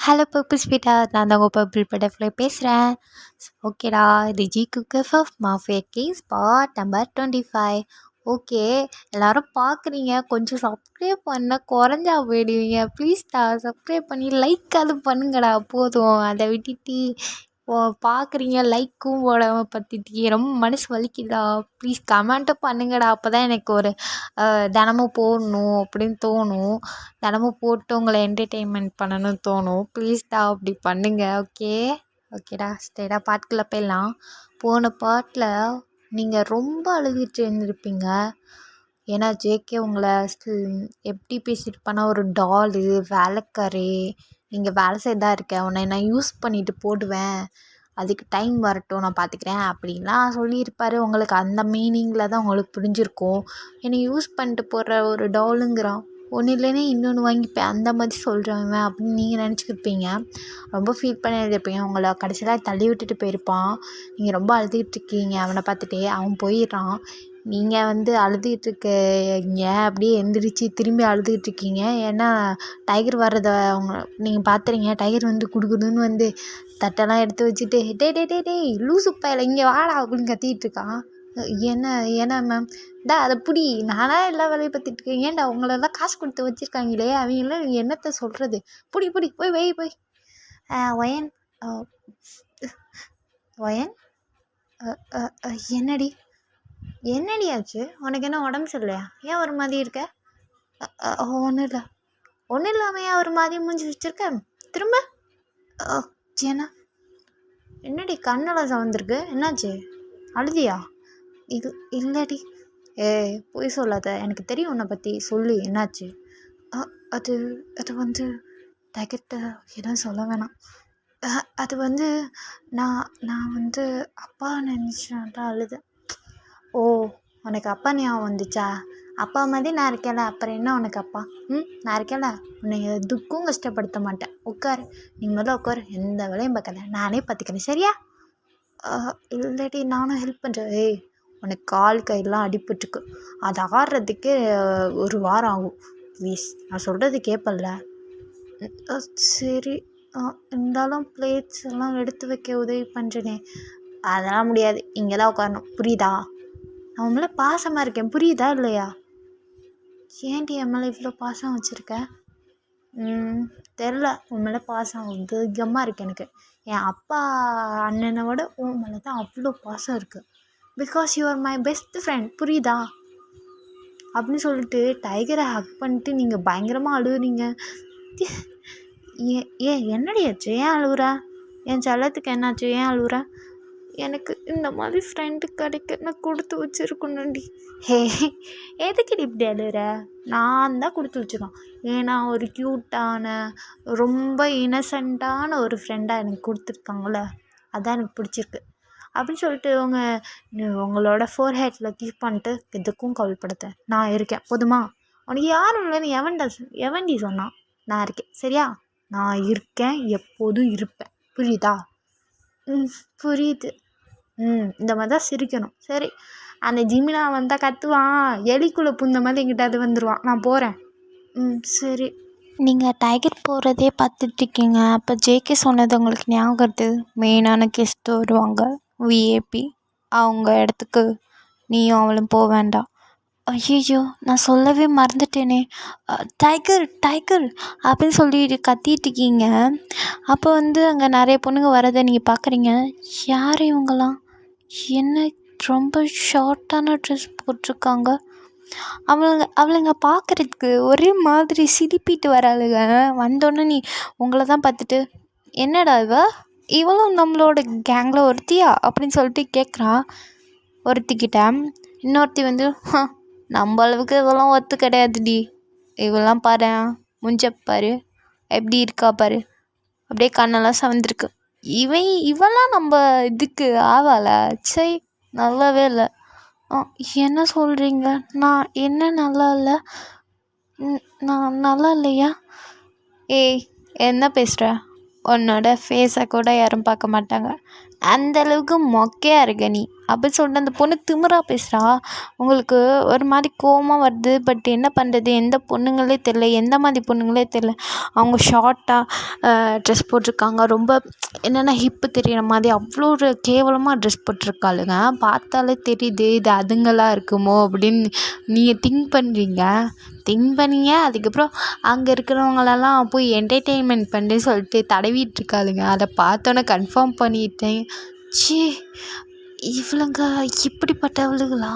Hello purple ஸ்வீட்டா, நான் தான் உங்கள் பர்பிள் பட்டர்ஃப்ளை பேசுகிறேன். ஓகேடா, இது G cooker of mafia case part number 25. Okay, எல்லோரும் பார்க்குறீங்க, கொஞ்சம் சப்ஸ்கிரைப் பண்ண குறைஞ்சா போயிடுவீங்க. ப்ளீஸ்டா சப்ஸ்கிரைப் பண்ணி லைக் அது பண்ணுங்கடா போதும். அதை விட்டுட்டு பார்க்குறீங்க, லைக்கும் போடாமல் பார்த்துட்டு ரொம்ப மனசு வலிக்குதா. ப்ளீஸ் கமெண்ட்டும் பண்ணுங்கடா, அப்போ தான் எனக்கு ஒரு தினமும் போடணும் அப்படின்னு தோணும். தினமும் போட்டு உங்களை என்டர்டெயின்மெண்ட் பண்ணணும்னு தோணும். ப்ளீஸ்டா அப்படி பண்ணுங்க. ஓகேடா, ஸ்டேடா பாட்டுக்குள்ளே போயிடலாம். போன பாட்டில் நீங்கள் ரொம்ப அழுதுட்டு இருந்திருப்பீங்க. ஏன்னா ஜேகே உங்களை எப்படி பேசியிருப்பானா, ஒரு டாலு வேலைக்காரி, நீங்கள் வேலை செய்தா இருக்க, உன்னை நான் யூஸ் பண்ணிவிட்டு போடுவேன், அதுக்கு டைம் வரட்டும் நான் பார்த்துக்கிறேன் அப்படின்லாம் சொல்லியிருப்பார். உங்களுக்கு அந்த மீனிங்கில் தான் உங்களுக்கு புரிஞ்சிருக்கும். என்னை யூஸ் பண்ணிட்டு போடுற ஒரு டாலுங்கிறான், ஒன்று இல்லைன்னா இன்னொன்று வாங்கிப்பேன், அந்த மாதிரி சொல்கிறவன் அப்படின்னு நீங்கள் நினச்சிக்கிருப்பீங்க. ரொம்ப ஃபீல் பண்ணி எழுதியிருப்பீங்க. உங்களை கடைசியில் தள்ளி விட்டுட்டு போயிருப்பான். நீங்கள் ரொம்ப அழுதுகிட்டு இருக்கீங்க அவனை பார்த்துட்டே. அவன் போயிடுறான். நீங்கள் அழுதுகிட்டு இருக்கீங்க, அப்படியே எந்திரிச்சு திரும்பி அழுதுகிட்டு இருக்கீங்க. ஏன்னா டைகர் வர்றதை நீங்கள் பார்த்துறீங்க. டைகர் குடுக்குதுன்னு தட்டெல்லாம் எடுத்து வச்சுட்டு, டே டே டே டேய் லூசு பயல இங்கே வாடா அப்படின்னு கத்திக்கிட்டு இருக்கான். என்ன மேம், அதை பிடி, நானாக எல்லா வேலையை பார்த்துட்டு இருக்கேன். ஏன்டா உங்களெல்லாம் காசு கொடுத்து வச்சுருக்காங்களே, அவங்களாம் என்னத்தை சொல்கிறது, பிடி போய் போய் ஒயன் ஒயன் என்னடி ஆச்சு உனக்கு? என்ன உடம்பு சரியில்லையா? ஏன் ஒரு மாதிரி இருக்க? ஒன்றும் இல்லாமல் ஏன் ஒரு மாதிரி மூஞ்சி வச்சுருக்க? திரும்ப ஏன்னா என்னடி கண்ணெல்லாம் சவந்திருக்கு, என்னாச்சு? அழுதியா? இல்லடி. பொய் சொல்லாத, எனக்கு தெரியும் உன்னை பற்றி, சொல்லு என்னாச்சு? அது டைகர்கிட்ட எதுவும் சொல்ல வேணாம். அது நான் அப்பா நினச்சான்டா அழுதேன். ஓ, உனக்கு அப்பா ஞாபகம் வந்துச்சா? அப்பா மாதிரி நான் இருக்கேன்ல, அப்புறம் என்ன உனக்கு அப்பா? நான் இருக்கேன்ல, உன்னை எதுக்கும் கஷ்டப்படுத்த மாட்டேன். உட்காரு, நீ முதல்ல உட்காரு, எந்த வேலையும் பார்க்கல, நானே பார்த்துக்கிறேன், சரியா? இல்லடி, நானும் ஹெல்ப் பண்ணுறேன். உனக்கு கால் கையெல்லாம் அடிபட்டுருக்கு, அது ஆடுறதுக்கே ஒரு வாரம் ஆகும். ப்ளீஸ், நான் சொல்கிறது கேட்பல்ல? சரி, இருந்தாலும் பிளேட்ஸ் எல்லாம் எடுத்து வைக்க உதவி பண்ணுறேனே. அதெல்லாம் முடியாது, இங்கே தான் உட்காரணும், புரியுதா? நான் உன் மேலே பாசமாக இருக்கேன், புரியுதா இல்லையா? ஏன்டி என் மேலே இவ்வளோ பாசம் வச்சுருக்க? தெரில, உன் மேலே பாசம் அதிகமாக இருக்குது எனக்கு. என் அப்பா அண்ணனை விட உன் மேலே தான் அவ்வளோ பாசம் இருக்குது. Because you are my best friend, புரியுதா? அப்படின்னு சொல்லிட்டு டைகரை ஹக் பண்ணிட்டு நீங்கள் பயங்கரமாக அழுகுறீங்க. என்னடி ஆச்சு? ஏன் அழுகுற? என் செல்லத்துக்கு என்னாச்சு? ஏன் அழுகுற? எனக்கு இந்த மாதிரி ஃப்ரெண்டு கிடைக்க நான் கொடுத்து வச்சுருக்கணும்டி. எதுக்குடி இப்படி அழுகிற? நான் தான் கொடுத்து வச்சுருக்கேன். ஏன்னா ஒரு க்யூட்டான, ரொம்ப இன்னசென்ட்டான ஒரு ஃப்ரெண்டாக எனக்கு கொடுத்துருக்காங்கள, அதான் எனக்கு பிடிச்சிருக்கு. அப்படின்னு சொல்லிட்டு உங்களோட ஃபோர்ஹெட்டில் கீப் பண்ணிட்டு எதுக்கும் கவலைப்படுத்த நான் இருக்கேன், போதுமா? உனக்கு யாரும் இல்லைன்னு எவன்டி சொன்னான்? நான் இருக்கேன், சரியா? நான் இருக்கேன், எப்போதும் இருப்பேன், புரியுதா? புரியுது. இந்த மாதிரி தான் சிரிக்கணும். சரி, அந்த ஜிமினா வந்தால் கத்துவான், எலிக்குள்ளே புந்த மாதிரி எங்கிட்ட அது வந்துடுவான். நான் போகிறேன். சரி. நீங்கள் டைகர் போகிறதே பார்த்துட்ருக்கீங்க. அப்போ ஜேகே சொன்னது உங்களுக்கு ஞாபகம் வருது. மெயினான கெஸ்ட் வருவாங்க, விஏபி, அவங்க இடத்துக்கு நீயும் அவளும் போக வேண்டாம். ஐயோ, நான் சொல்லவே மறந்துட்டேனே. டைகர் அப்படின்னு சொல்லிட்டு கத்திட்டு இருக்கீங்க. அப்போ அங்கே நிறைய பொண்ணுங்க வரதை நீங்கள் பார்க்குறீங்க. யார் இவங்களாம்? என்ன ரொம்ப ஷார்ட்டான ட்ரெஸ் போட்டிருக்காங்க. அவளுங்க பார்க்குறதுக்கு ஒரே மாதிரி சிரிப்பிட்டு வராளுங்க. வந்தோடனே உங்களை தான் பார்த்துட்டு, என்னடா இவளும் நம்மளோட கேங்கில் ஒருத்தியா அப்படின்னு சொல்லிட்டு கேட்குறா ஒருத்திக்கிட்ட. இன்னொருத்தி நம்ம அளவுக்கு இவெல்லாம் ஒத்து கிடையாதுடி, இவெல்லாம் பாரு, முஞ்சப்பாரு எப்படி இருக்கா பாரு, அப்படியே கண்ணெல்லாம் சவந்திருக்கு, இவெல்லாம் நம்ம இதுக்கு ஆவாளா? சை, நல்லாவே இல்லை. என்ன சொல்கிறீங்க? நான் என்ன நல்லா இல்லை? நான் நல்லா இல்லையா? ஏய், என்ன பேசுகிற? உன்னோட ஃபேஸை கூட யாரும் பார்க்க மாட்டாங்க. அந்த அளவுக்கு மொக்கையாக இருக்க நீ அப்படி சொல்லிட்டு அந்த பொண்ணு திமிரா பேசுகிறா. உங்களுக்கு ஒரு மாதிரி கோவமாக வருது. பட் என்ன பண்ணுறது, எந்த பொண்ணுங்களே தெரில, எந்த மாதிரி பொண்ணுங்களே தெரில. அவங்க ஷார்ட்டாக ட்ரெஸ் போட்டிருக்காங்க, ரொம்ப என்னென்னா ஹிப்பு தெரிகிற மாதிரி அவ்வளோ ஒரு கேவலமாக ட்ரெஸ் போட்டிருக்காளுங்க. பார்த்தாலே தெரியுது இது அதுங்களா இருக்குமோ அப்படின்னு நீங்கள் திங்க் பண்ணீங்க. அதுக்கப்புறம் அங்கே இருக்கிறவங்களெல்லாம் போய் என்டர்டெயின்மெண்ட் பண்ணி சொல்லிட்டு தடவிட்டு இருக்காளுங்க. அதை பார்த்தோன்னே கன்ஃபார்ம் பண்ணிட்டேன். ச்சீ, இவளுங்க இப்படிப்பட்டவளுகளா?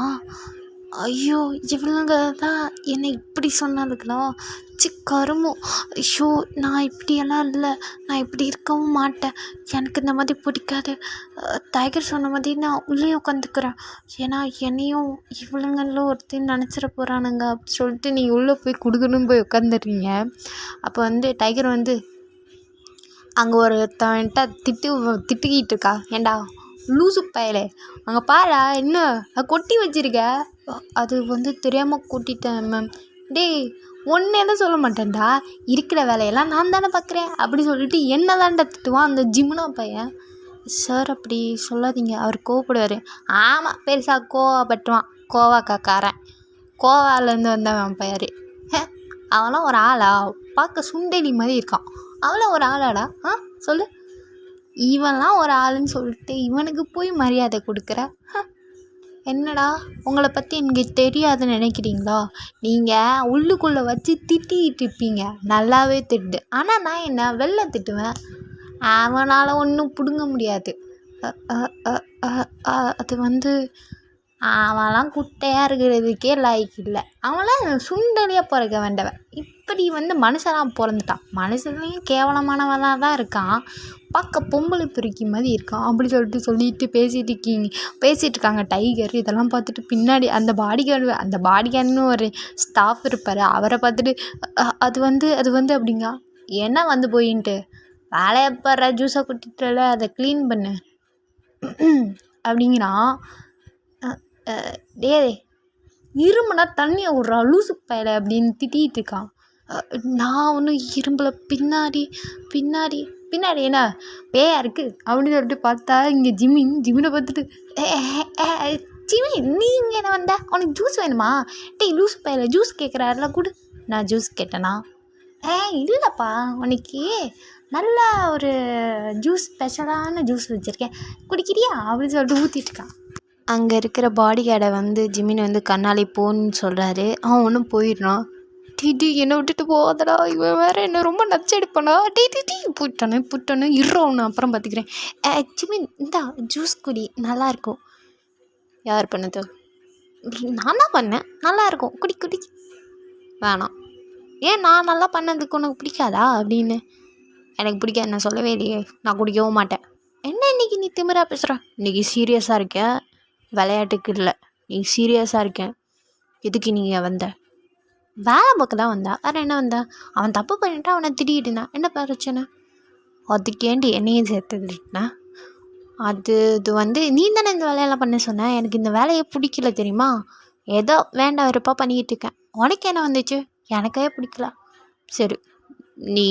ஐயோ, இவளுங்க தான் என்னை இப்படி சொன்னாளுங்களா? கருமம். ஐயோ, நான் இப்படியெல்லாம் இல்லை, நான் இப்படி இருக்கவும் மாட்டேன், எனக்கு இந்த மாதிரி பிடிக்காது. டைகர் சொன்ன மாதிரி நான் உள்ளே உட்காந்துக்கிறேன். ஏன்னா என்னையும் இவளுங்களும் ஒருத்தர் நினச்சிட போகிறானுங்க அப்படி சொல்லிட்டு நீங்கள் உள்ளே போய் குடுக்கணும்னு போய் உட்காந்துடுறீங்க. அப்போ வந்து டைகர் வந்து அங்கே ஒருத்தவன்ட்ட திட்டிக்கிட்டு இருக்கா. ஏண்டா லூசு பயலே, அங்கே பாரா என்ன கொட்டி வச்சிருக்க. அது வந்து தெரியாமல் கொட்டிட்டேன் மேம். டேய், ஒன்று எதுவும் சொல்ல மாட்டேன்டா, இருக்கிற வேலையெல்லாம் நான் தானே பார்க்குறேன் அப்படி சொல்லிட்டு என்ன தான்டா திட்டுவான் அந்த ஜிம்னா பையன். சார் அப்படி சொல்லாதீங்க, அவர் கோவப்படுவார். ஆமாம், பெருசாக கோவப்பட்டுவான், கோவாக்காரன், கோவாலேருந்து வந்தவன் பையார். அவன்லாம் ஒரு ஆளா? பார்க்க சுண்டெலி மாதிரி இருக்கான், அவளாம் ஒரு ஆளாடா? சொல்லு, இவன்லாம் ஒரு ஆளுன்னு சொல்லிட்டு இவனுக்கு போய் மரியாதை கொடுக்குற. என்னடா உங்களை பற்றி எனக்கு தெரியாதுன்னு நினைக்கிறீங்களா? நீங்கள் உள்ளுக்குள்ளே வச்சு திட்டிகிட்டு இருப்பீங்க, நல்லாவே திட்டு. ஆனால் நான் என்ன வெளில திட்டுவேன், அவனால் ஒன்றும் பிடுங்க முடியாது. அது வந்து அவன்லாம் குட்டையாக இருக்கிறதுக்கே லாய்க்கு இல்லை, அவன்லாம் சுண்டலியாக பிறக்க வேண்டவன். இப்படி வந்து மனுஷனாக பிறந்துட்டான், மனுஷன்லேயும் கேவலமானவனாக தான் இருக்கான், பார்க்க பொம்பளை பிரிக்கி மாதிரி இருக்கான் அப்படி சொல்லிட்டு பேசிகிட்டு இருக்காங்க டைகர். இதெல்லாம் பார்த்துட்டு பின்னாடி அந்த பாடிகார்டுன்னு ஒரு ஸ்டாஃப் இருப்பார், அவரை பார்த்துட்டு அது வந்து அப்படிங்க என்ன வந்து போயின்ட்டு வேலையை பாரு, ஜூஸை குட்டிட்டுல அதை க்ளீன் பண்ணு அப்படிங்கிறான். டே, இரும்புனா தண்ணியை விட்றா லூசு பயலை அப்படின்னு திட்டிகிட்டு இருக்கான். நான் ஒன்றும் இரும்பல, பின்னாடி என்ன பேயா இருக்குது அப்படின்னு சொல்லிட்டு பார்த்தா இங்கே ஜிமினை பார்த்துட்டு ஜிமி நீ இங்கே என்ன வந்த, உனக்கு ஜூஸ் வேணுமா? டேய் லூஸ் பயலை, ஜூஸ் கேட்குறாருல கொடு. நான் ஜூஸ் கேட்டேனா? இல்லைப்பா, உனக்கு நல்லா ஒரு ஜூஸ், ஸ்பெஷலான ஜூஸ் வச்சுருக்கேன், குடிக்கிறியா அப்படின்னு சொல்லிட்டு ஊற்றிட்டு இருக்கான். அங்கே இருக்கிற பாடிகார்டை வந்து ஜிமின் வந்து கண்ணாலே போன்னு சொல்கிறாரு. அவன் ஒன்றும் போயிடுறான். டி என்னை விட்டுட்டு போதடா, இவன் வேறு என்ன ரொம்ப நச்செடுப்பானா, டி புட்டானு ஒன்று அப்புறம் பார்த்துக்கிறேன். ஜிமின் இந்தா ஜூஸ் குடி, நல்லாயிருக்கும். யார் பண்ணது? நான் தான் பண்ணேன், நல்லாயிருக்கும், குடி. வேணாம். ஏன் நான் நல்லா பண்ணதுக்கு உனக்கு பிடிக்காதா அப்படின்னு? எனக்கு பிடிக்காது, நான் சொல்லவே இல்லையே, நான் குடிக்கவும் மாட்டேன். என்ன இன்றைக்கி நீ திமிரா பேசுகிற? இன்றைக்கி சீரியஸாக இருக்கேன், விளையாட்டுக்கு இல்லை, நீ சீரியஸாக இருக்கேன். எதுக்கு நீங்கள் வந்த? வேலை பார்க்க தான் வந்தா, வேறு என்ன வந்தா? அவன் தப்பு பண்ணிவிட்டு அவனை திட்டிகிட்டு இருந்தான், என்ன பிரச்சனை? அதுக்கேண்டி என்னையும் சேர்த்துக்கிட்டா? அது வந்து நீ தானே இந்த வேலையெல்லாம் பண்ண சொன்ன, எனக்கு இந்த வேலையை பிடிக்கல தெரியுமா, ஏதோ வேண்டாம் வெறுப்பாக பண்ணிக்கிட்டு இருக்கேன். உனக்கு என்ன வந்துச்சு? எனக்கே பிடிக்கல. சரி, நீ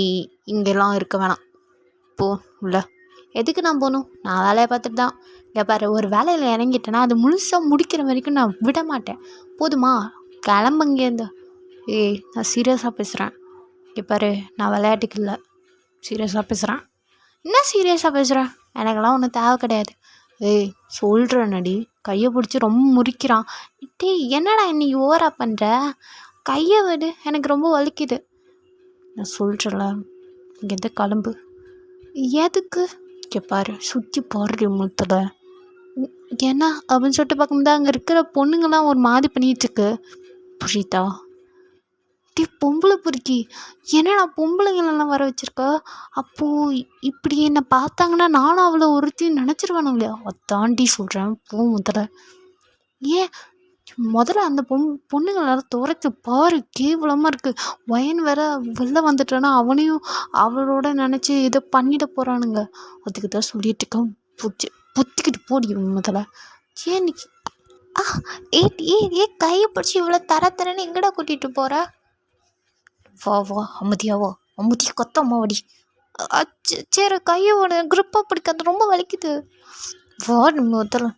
இங்கெல்லாம் இருக்க வேணாம், போ உள்ள. எதுக்கு நான் போகணும்? நான் வேலையை பார்த்துட்டு தான். இங்கே பாரு, ஒரு வேலையில் இறங்கிட்டேன்னா அது முழுசாக முடிக்கிற வரைக்கும் நான் விட மாட்டேன், போதுமா? கிளம்புங்கேருந்து. நான் சீரியஸாக பேசுகிறேன். இங்கே பாரு, நான் விளையாட்டுக்கு இல்லை, சீரியஸாக பேசுகிறேன். என்ன சீரியஸாக பேசுகிறேன்? எனக்கெல்லாம் ஒன்றும் தேவை கிடையாது. சொல்கிறேன்னடி, கையை பிடிச்சி ரொம்ப முறிக்கிறான். என்னடா இன்னைக்கு ஓவரா பண்ணுற? கையை விடு, எனக்கு ரொம்ப வலிக்குது. நான் சொல்கிறேன்ல, இங்கேருந்து கிளம்பு. எதுக்கு? இங்கே பாரு, சுற்றி பாரு முத்தலை. என்ன அப்படின்னு சொல்லிட்டு பார்க்கும்போது அங்கே இருக்கிற பொண்ணுங்கள்லாம் ஒரு மாதிரி பண்ணிகிட்ருக்கு. புரியுதா? பொம்பளை பொறுக்கி, என்னடா பொம்பளைங்களெல்லாம் வர வச்சுருக்க? அப்போது இப்படி என்னை பார்த்தாங்கன்னா நானும் அவளை ஒருத்தையும் நினச்சிருவானு இல்லையா? அதாண்டி சொல்கிறேன், போ முதல்ல. ஏன் முதல்ல அந்த பொண்ணுங்களெல்லாம் துரைத்து பாரு, கேவலமாக இருக்குது. வயன் வேற வெளில வந்துட்டானா அவனையும் அவளோட நினச்சி இதை பண்ணிட போகிறானுங்க. அதுக்கு தான் சொல்லிட்டு இருக்கான், பொத்திக்கிட்டு போடி முதல்ல. ஏன் நீ கையை பிடிச்சி இவ்வளோ தரன்னு எங்கடா கூட்டிகிட்டு போகிற? வா அமைதியா, வா அமைதியா, கொத்தம்மா வடி. சரி கையை ஓட க்ரிப்பாக பிடிக்காது, ரொம்ப வலிக்குது. வார்டு முதல்ல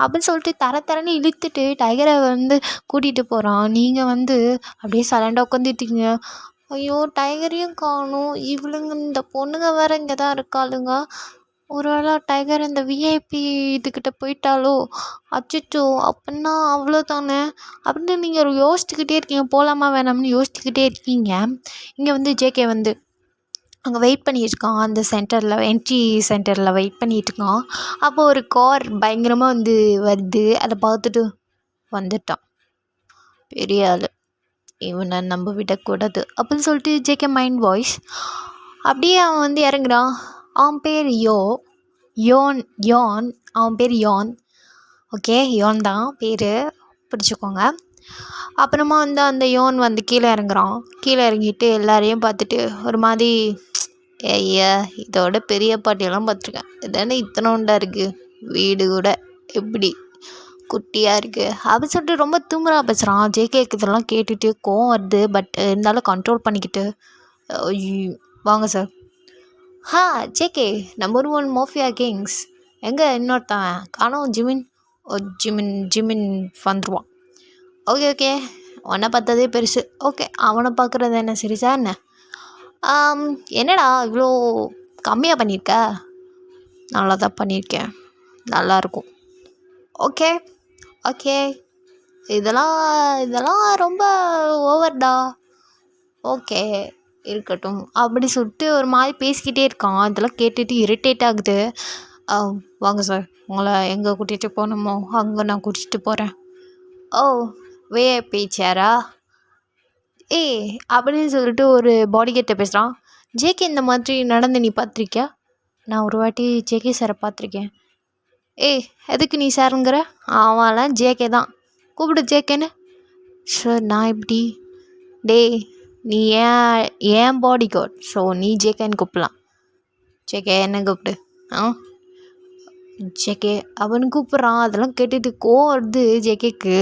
அப்படின்னு சொல்லிட்டு தரன்னு இழுத்துட்டு டைகரை வந்து கூட்டிகிட்டு போகிறான். நீங்கள் வந்து அப்படியே சைலண்டாக உட்காந்துட்டீங்க. ஐயோ டைகரையும் காணும், இவளுங்க இந்த பொண்ணுங்க வேற இங்கே தான் இருக்காளுங்க. ஒரு வேளை டைகர் இந்த விஐபி இதுக்கிட்ட போயிட்டாலோ, அச்சச்சோ அப்படின்னா அவ்வளோதானே அப்படின்னு நீங்கள் யோசிச்சுக்கிட்டே இருக்கீங்க. போகலாமா வேணாம்னு யோசிச்சுக்கிட்டே இருக்கீங்க. இங்கே வந்து ஜேகே வந்து அங்கே வெயிட் பண்ணிகிட்ருக்கான். அந்த சென்டரில் என்ட்ரி சென்டரில் வெயிட் பண்ணிகிட்ருக்கான். அப்போ ஒரு கார் பயங்கரமாக வந்து வருது. அதை பார்த்துட்டு வந்துட்டான், பெரிய ஆள், இவனை நம்ப விடக்கூடாது அப்படின்னு சொல்லிட்டு ஜேகே மைண்ட் வாய்ஸ். அப்படியே அவன் வந்து இறங்குறான். அவன் பேர் யோன். அவன் பேர் யோன். ஓகே, யோன் தான் பேர், பிடிச்சிக்கோங்க. அப்புறமா வந்து அந்த யோன் வந்து கீழே இறங்குறான். கீழே இறங்கிட்டு எல்லாரையும் பார்த்துட்டு ஒரு மாதிரி, ஐயா இதோட பெரிய பாட்டியெல்லாம் பார்த்துருக்கேன், இதானே இத்தனோண்டா இருக்குது, வீடு கூட எப்படி குட்டியாக இருக்குது அப்படின்னு சொல்லிட்டு ரொம்ப திமிரா பேசுகிறான். ஜேகேக்கு இதெல்லாம் கேட்டுட்டு கோவம் வருது. பட் இருந்தாலும் கண்ட்ரோல் பண்ணிக்கிட்டு, வாங்க sir. JK number 1 mafia Kings எங்கே இன்னொருத்தவன் காணோம், ஜிமின் வந்துடுவான். ஓகே உன்னை பார்த்ததே பெருசு. ஓகே, அவனை பார்க்குறது என்ன சரிசா என்ன? என்னடா இவ்வளோ கம்மியாக பண்ணியிருக்க? நல்லா தான் பண்ணியிருக்கேன், நல்லாயிருக்கும். ஓகே இதெல்லாம் ரொம்ப ஓவர்டா. ஓகே இருக்கட்டும் அப்படி சொல்லிட்டு ஒரு மாதிரி பேசிக்கிட்டே இருக்கான். இதெல்லாம் கேட்டுட்டு இரிட்டேட் ஆகுது. வாங்க சார், உங்களை எங்கே கூட்டிகிட்டு போகணுமோ அங்கே நான் கூட்டிகிட்டு போகிறேன். விஐபி சேரா அப்படின்னு சொல்லிட்டு ஒரு பாடிகிட்ட பேசுகிறான். ஜேகே இந்த மாதிரி நடந்து நீ பார்த்துருக்கியா? நான் ஒரு வாட்டி ஜேகே சாரை பார்த்துருக்கேன். எதுக்கு நீ சாருங்கிற? அவன்லாம் ஜேகே தான், கூப்பிடு ஜேகேன்னு. சார் நான் எப்படி? நீ ஏன் பாடி கார்டு, ஸோ நீ ஜேகேன்னு கூப்பிடலாம். ஜேகே என்ன கூப்பிடு. ஜேகே அவனு கூப்பிட்றான். அதெல்லாம் கேட்டுட்டு கோவம் வருது ஜேகேக்கு.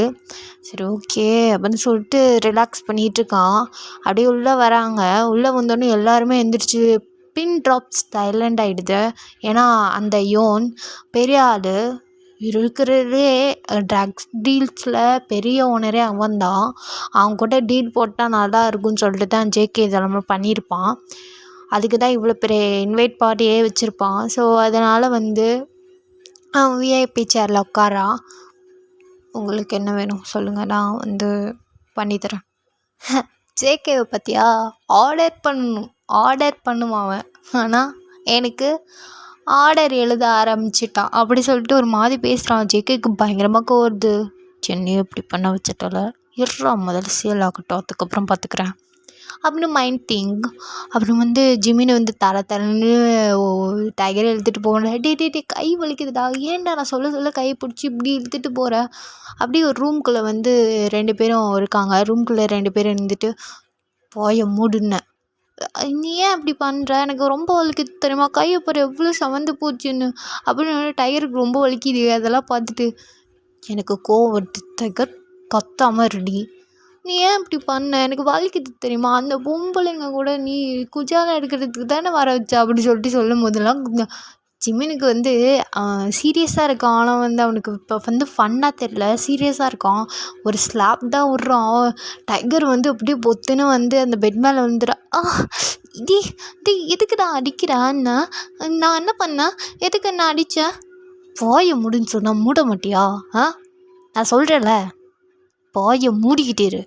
சரி ஓகே அப்படின்னு சொல்லிட்டு ரிலாக்ஸ் பண்ணிகிட்ருக்கான். அப்படியே உள்ளே வராங்க. உள்ளே வந்தோடனே எல்லாருமே எந்திரிச்சு பின் ட்ராப்ஸ் சைலண்ட் ஆகிடுது. ஏன்னா அந்த யோன் பெரிய ஆள், இருக்கிறதே ட்ரக்ஸ் டீல்ஸில் பெரிய ஓனரே அவன் தான். அவன் கூட டீல் போட்டால் நல்லா இருக்குன்னு சொல்லிட்டு தான் ஜேகே இதெல்லாம் பண்ணியிருப்பான். அதுக்கு தான் இவ்வளோ பெரிய இன்வைட் பார்ட்டியே வச்சுருப்பான். ஸோ அதனால் வந்து அவன் விஐபி சேரில் உட்காரா. உங்களுக்கு என்ன வேணும் சொல்லுங்கள், நான் வந்து பண்ணித்தரேன். ஜேகேவை பற்றியா? ஆர்டர் பண்ணுவான் அவன். ஆனால் எனக்கு ஆர்டர் எழுத ஆரம்பிச்சிட்டான் அப்படி சொல்லிட்டு ஒரு மாதிரி பேசுகிறான். ஜேகேக்கு பயங்கரமாக கோவருது. சென்னையை இப்படி பண்ண வச்சுட்டால, முதல்ல சேல் ஆகட்டும், அதுக்கப்புறம் பார்த்துக்கிறேன் அப்படின்னு மைண்ட் திங்க். அப்புறம் வந்து ஜிமினை வந்து தரன்னு டைகரை இழுத்துட்டு போகிறேன். டே கை வலிக்குதுடா, ஏன்டா நான் சொல்ல கையை பிடிச்சி இப்படி இழுத்துட்டு போகிறேன். அப்படியே ஒரு ரூம்குள்ளே வந்து 2 பேரும் இருக்காங்க. ரூம்குள்ளே 2 பேரும் இருந்துட்டு, போய மூடுனேன், நீ ஏன் அப்படி பண்ணுற, எனக்கு ரொம்ப வலிக்குது தெரியுமா, கையை பாரு எவ்வளோ சவந்து போச்சுன்னு அப்படின்னு. டைகருக்கு ரொம்ப வலிக்குது. அதெல்லாம் பார்த்துட்டு எனக்கு கோவம் வருது. டைகர் கத்தாமல் ரெடி, நீ ஏன் இப்படி பண்ண, எனக்கு வலிக்குது தெரியுமா, அந்த பொம்பளைங்க கூட நீ குஜாலா எடுக்கிறதுக்கு தானே வர வச்ச அப்படி சொல்லிட்டு சொல்லும் போதெல்லாம் ஜிமினுக்கு வந்து சீரியஸாக இருக்கான். ஆனால் வந்து அவனுக்கு இப்போ வந்து ஃபன்னாக தெரில, சீரியஸாக இருக்கான். ஒரு ஸ்லாப் தான் விட்றான். டைகர் வந்து அப்படியே பொத்துன்னு வந்து அந்த பெட் மேலே வந்துடுறா. எதுக்கு நான் அடிக்கிறான்னா, நான் என்ன பண்ணேன், எதுக்கு என்ன அடித்தேன், போய முடின்னு சொன்னால் மூட மாட்டியா? நான் சொல்கிறேன்ல, போய மூடிக்கிட்டே இரு.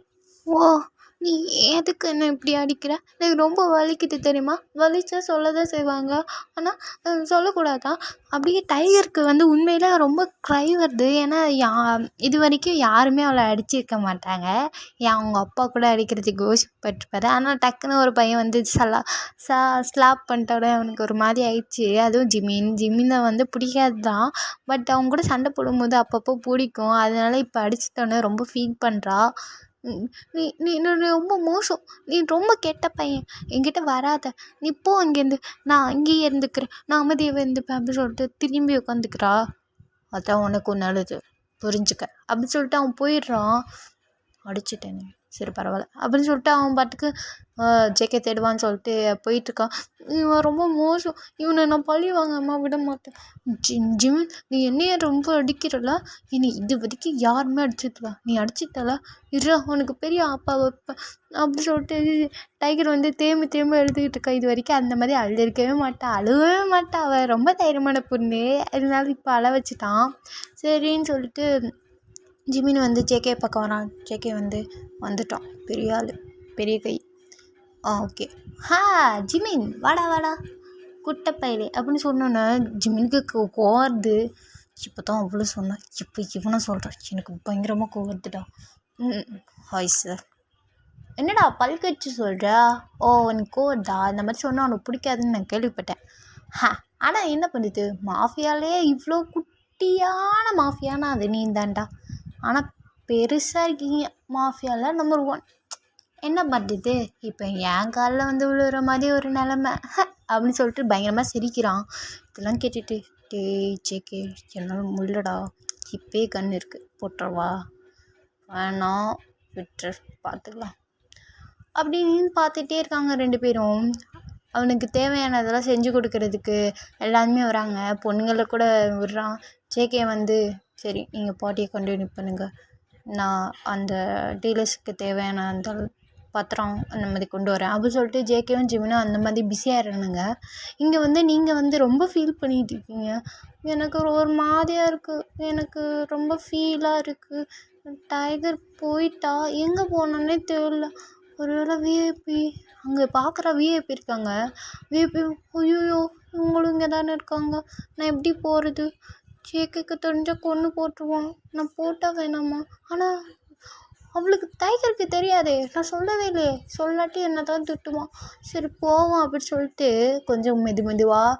நீ எதுக்கு என்ன இப்படி அடிக்கிற, எனக்கு ரொம்ப வலிக்குது தெரியுமா, வலிச்சா சொல்ல தான் செய்வாங்க, ஆனால் சொல்லக்கூடாதா? அப்படியே டைகருக்கு வந்து உண்மையில ரொம்ப க்ரை வருது. ஏன்னா இது வரைக்கும் யாருமே அவளை அடிச்சிருக்க மாட்டாங்க. அவங்க அப்பா கூட அடிக்கிறதுக்கு யோசிப்பட்டிருப்பாரு. ஆனால் டக்குன்னு ஒரு பையன் வந்து ஸ்லாப் பண்ணிட்டோட அவனுக்கு ஒரு மாதிரி ஆயிடுச்சு. அதுவும் ஜிமினை வந்து பிடிக்காது தான், பட் அவங்க கூட சண்டை போடும்போது அப்பப்போ பிடிக்கும். அதனால இப்போ அடிச்சிட்டோன்னே ரொம்ப ஃபீல் பண்ணுறா. நீ ரொம்ப மோசம், நீ ரொம்ப கெட்ட பையன், என்கிட்ட வராத, நீ போ அங்கேருந்து, நான் அங்கேயே இருந்துக்கிறேன், நான் அமைதியாக இருந்துப்பேன் அப்படின்னு சொல்லிட்டு திரும்பி உட்காந்துக்கிறா. அதான் உனக்கு நல்லது, புரிஞ்சுக்க அப்படின்னு சொல்லிட்டு அவன் போயிடுறான். அடிச்சிட்டேனே, சரி பரவாயில்ல அப்படின்னு சொல்லிட்டு அவன் பாட்டுக்கு ஜேகே தேடுவான்னு சொல்லிட்டு போயிட்டுருக்கான். இவன் ரொம்ப மோசம், இவனை நான் பழி வாங்காமல் விட மாட்டேன். ஜிமின் நீ என்னைய ரொம்ப அடிக்கிறல, இனி இது வரைக்கும் யாருமே அடிச்சிட்டல, நீ அடிச்சிட்டல இரு உனக்கு பெரிய ஆப்பா வைப்பேன் அப்படி சொல்லிட்டு டைகர் வந்து தேம்பி தேம்பி எழுதிக்கிட்டு இருக்கா. இது வரைக்கும் அந்த மாதிரி அழுதுருக்கவே மாட்டா, அழுவவே மாட்டா, அவள் ரொம்ப தைரியமான பொண்ணு. அதனால இப்போ அழ வச்சுட்டான். சரின்னு சொல்லிட்டு ஜிமின் வந்து ஜேகே பக்கம் வரான். ஜேகே வந்து வந்துட்டான், பெரிய ஆள், பெரிய கை. ஓகே ஜிமின் வாடா வாடா குட்டப்பயிலே அப்படின்னு சொன்னோன்னே ஜிமினுக்கு கோவருது. இப்போ தான் அவ்வளோ சொன்னேன், இப்போ இவனை சொல்கிறேன், எனக்கு பயங்கரமாக கோவருதுடா. Hi sir. என்னடா பல்க வச்சு சொல்கிற? ஓ உனக்கு கோவருதா? இந்த மாதிரி சொன்னால் உனக்கு பிடிக்காதுன்னு நான் கேள்விப்பட்டேன். ஆனால் என்ன பண்ணுது, மாஃபியாலே இவ்வளோ குட்டியான மாஃபியானா அது நீ தான்டா. ஆனால் பெருசாக இருக்கீங்க மாஃபியாவில் நம்பர் 1. என்ன பண்ணுறது, இப்போ என் காலில் வந்து விழுகிற மாதிரி ஒரு நிலமை அப்படின்னு சொல்லிட்டு பயங்கரமாக சிரிக்கிறான். இதெல்லாம் கேட்டுட்டு ஜேகே என்னால் முள்ளடா, இப்போயே கண் இருக்குது போட்டுறவா, வேணாம் விட்டுற பார்த்துக்கலாம் அப்படின்னு பார்த்துட்டே இருக்காங்க 2 பேரும். அவனுக்கு தேவையானதெல்லாம் செஞ்சு கொடுக்கறதுக்கு எல்லாருமே வராங்க, பொண்ணுங்களை கூட விடுறான். ஜேகே வந்து சரி நீங்கள் பாட்டியை கண்டினியூ பண்ணுங்கள், நான் அந்த டீலர்ஸுக்கு தேவையான அந்த பத்திரம் அந்த மாதிரி கொண்டு வரேன் அப்படின்னு சொல்லிட்டு ஜேகேவும் ஜிமினும் அந்த மாதிரி பிஸியாகிடுறானுங்க. இங்கே வந்து நீங்கள் வந்து ரொம்ப ஃபீல் பண்ணிகிட்டு இருக்கீங்க. எனக்கு ஒரு மாதிரியாக இருக்குது, எனக்கு ரொம்ப ஃபீலாக இருக்குது. டைகர் போயிட்டா, எங்கே போனானே தெரியல. ஒருவேளை விஐபி அங்கே பார்க்குற விஐபி இருக்காங்க. விஐபி ஐயோ இவங்களும் இங்கே தானே இருக்காங்க, நான் எப்படி போகிறது? ஜேகேக்கு தெரிஞ்சால் கொன்று போட்டுருவான், நான் போட்டால் வேணாமா? ஆனால் அவளுக்கு டைகருக்கு தெரியாதே, நான் சொல்லவே இல்லையே, சொல்லாட்டி என்ன தான் திட்டுவான். சரி போவோம் அப்படின்னு சொல்லிட்டு கொஞ்சம் மெதுவாக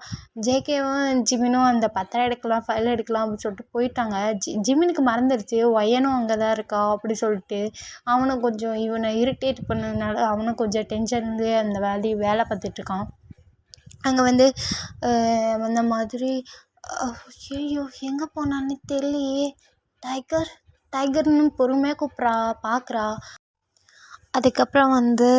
ஜேகேவும் ஜிமினும் அந்த பத்திரம் எடுக்கலாம், ஃபைல் எடுக்கலாம் அப்படின்னு சொல்லிட்டு போயிட்டாங்க. ஜிமினுக்கு மறந்துடுச்சு ஒய்யனும் அங்கே தான் இருக்கா அப்படி சொல்லிட்டு. அவனும் கொஞ்சம் இவனை இரிட்டேட் பண்ணதுனால அவனும் கொஞ்சம் டென்ஷன்லேயே அந்த வேலை பார்த்துட்ருக்கான். அங்கே வந்து அந்த மாதிரி ஐயோ எங்கே போனான்னு தெரியலையே, டைகர்னு பொறுமையாக கூப்பிட்றா, பார்க்குறா. அதுக்கப்புறம் வந்து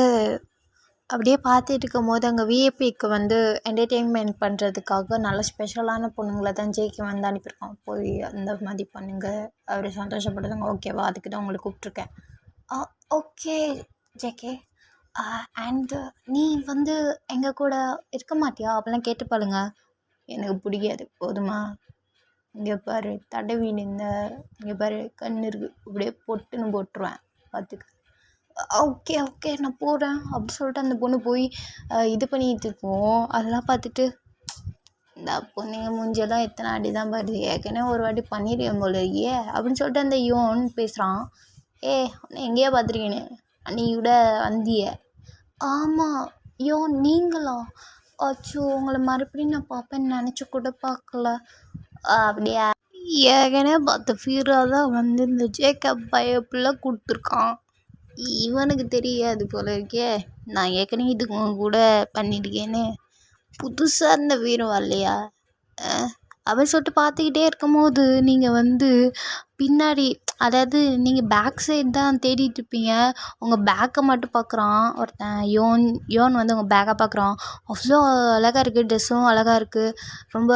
அப்படியே பார்த்துட்டு இருக்கும் போது அங்கே விஏபிக்கு வந்து என்டர்டெயின்மெண்ட் பண்ணுறதுக்காக நல்ல ஸ்பெஷலான பொண்ணுங்களை தான் ஜேகே வந்து அனுப்பியிருக்கான். போய் அந்த மாதிரி பண்ணுங்க, அப்படி சந்தோஷப்படுதுங்க. ஓகேவா, அதுக்கு தான் உங்களை கூப்பிட்ருக்கேன். ஓகே ஜேகே, அண்டு நீ வந்து எங்கள் கூட இருக்க மாட்டியா அப்படிலாம் கேட்டு பாருங்க. எனக்கு பிடிக்காது போதுமா, இங்கே பாரு தடவினுங்க, இங்கே பாரு கண் இருக்குது, அப்படியே பொட்டுன்னு போட்டுருவேன் பார்த்துக்க. ஓகே நான் போகிறேன் அப்படி சொல்லிட்டு அந்த பொண்ணு போய் இது பண்ணிகிட்டு இருக்கோம். அதெல்லாம் பார்த்துட்டு இந்த பொண்ணுங்க மூஞ்சியெல்லாம் எத்தனை அடி தான் பாருது, ஏற்கனவே ஒரு வாட்டி பண்ணிடுவேன் போல இருக்கே அப்படின்னு சொல்லிட்டு அந்த யோன் பேசுகிறான். எங்கேயா பார்த்துருக்கேன்னு நீ கூட வந்திய? ஆமாம் யோன் நீங்களா? அச்சோ உங்களை மறுபடியும் நான் பார்ப்பேன்னு நினச்சி கூட பார்க்கல. அப்படியா, ஏற்கனவே பார்த்த ஃபீராக தான் வந்து இந்த ஜேக்கப் பயப்பில் கொடுத்துருக்கான். இவனுக்கு தெரியாது போல இருக்கே, நான் ஏற்கனவே இதுக்கு கூட பண்ணியிருக்கேன்னு. புதுசாக இருந்த வீரம் வரலையா அப்படின்னு சொல்லிட்டு பார்த்துக்கிட்டே இருக்கும் போது நீங்கள் வந்து பின்னாடி, அதாவது நீங்கள் பேக் சைடு தான் தேடிட்டு இருப்பீங்க. உங்கள் பேக்கை மட்டும் பார்க்குறான் ஒருத்தன். யோன் வந்து உங்கள் பேக்கை பார்க்குறான். அவ்வளோ அழகாக இருக்குது, ட்ரெஸ்ஸும் அழகாக இருக்குது. ரொம்ப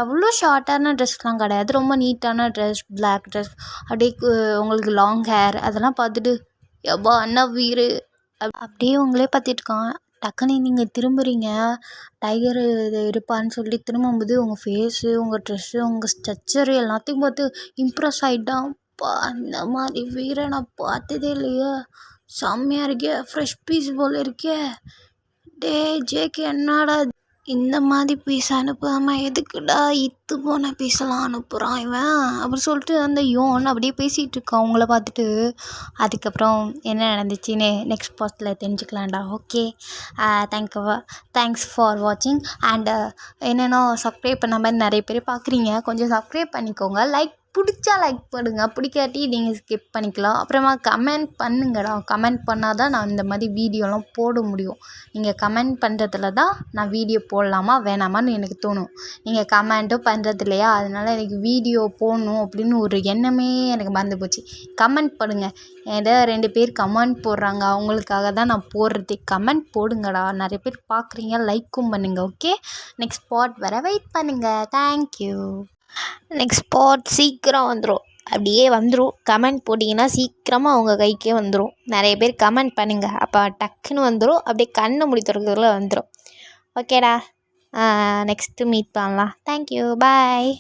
அவ்வளோ ஷார்ட்டான ட்ரெஸ்லாம் கிடையாது, ரொம்ப நீட்டான ட்ரெஸ், பிளாக் ட்ரெஸ், அப்படியே உங்களுக்கு லாங் ஹேர். அதெல்லாம் பார்த்துட்டு எப்பா அண்ணா வீர் அப்படியே உங்களே பார்த்துட்ருக்கான். டக்குன்னு நீங்கள் திரும்புகிறீங்க, டைகர் இருப்பான்னு சொல்லி திரும்பும்போது உங்கள் ஃபேஸு, உங்கள் ட்ரெஸ்ஸு, உங்கள் ஸ்ட்ரக்சரு எல்லாத்தையும் பார்த்து இம்ப்ரெஸ் ஆகிட்டான். அந்த மாதிரி வீரை நான் பார்த்ததே இல்லையே, செம்மையாக இருக்கே, ஃப்ரெஷ் பீஸ் போல் இருக்கே. ஜேகே என்னடா இந்த மாதிரி பீஸ் அனுப்பாமல் எதுக்குடா இத்து போன பீஸெல்லாம் அனுப்புகிறான் இவன் அப்படி சொல்லிட்டு அந்த யோன் அப்படியே பேசிகிட்டு இருக்கான் அவங்கள பார்த்துட்டு. அதுக்கப்புறம் என்ன நடந்துச்சுன்னு நெக்ஸ்ட் பார்ட்டில் தெரிஞ்சுக்கலாம்டா. ஓகே, தேங்க்ஸ் ஃபார் வாட்சிங். அண்ட் என்னென்னா சப்ஸ்கிரைப் பண்ண மாதிரி நிறைய பேர் பார்க்குறீங்க, கொஞ்சம் சப்ஸ்கிரைப் பண்ணிக்கோங்க, லைக் பிடிச்சா லைக் பண்ணுங்க, பிடிக்காட்டி நீங்கள் ஸ்கிப் பண்ணிக்கலாம். அப்புறமா கமெண்ட் பண்ணுங்கடா. கமெண்ட் பண்ணால் தான் நான் இந்த மாதிரி வீடியோலாம் போட முடியும். நீங்கள் கமெண்ட் பண்ணுறதுல தான் நான் வீடியோ போடலாமா வேணாமான்னு எனக்கு தோணும். நீங்கள் கமெண்ட்டும் பண்ணுறது இல்லையா, அதனால் எனக்கு வீடியோ போடணும் அப்படின்னு ஒரு எண்ணமே எனக்கு மறந்து போச்சு. கமெண்ட் பண்ணுங்கள். ஏதோ 2 பேர் கமெண்ட் போடுறாங்க, அவங்களுக்காக தான் நான் போடுறதே. கமெண்ட் போடுங்கடா. நிறைய பேர் பார்க்குறீங்க, லைக்கும் பண்ணுங்கள். ஓகே, நெக்ஸ்ட் பார்ட் வர வெயிட் பண்ணுங்கள். தேங்க்யூ. நெக்ஸ்ட் பார்ட் சீக்கிரம் வந்துடும். அப்படியே வந்துடும். கமெண்ட் போட்டிங்கன்னா சீக்கிரமாக அவங்க கைக்கே வந்துடும். நிறைய பேர் கமெண்ட் பண்ணுங்கள், அப்போ டக்குன்னு வந்துடும். அப்படியே கண்ணை மூடி திறக்கிறதுல வந்துடும். ஓகேடா, நெக்ஸ்ட்டு மீட் பண்ணலாம். தேங்க்யூ, பாய்.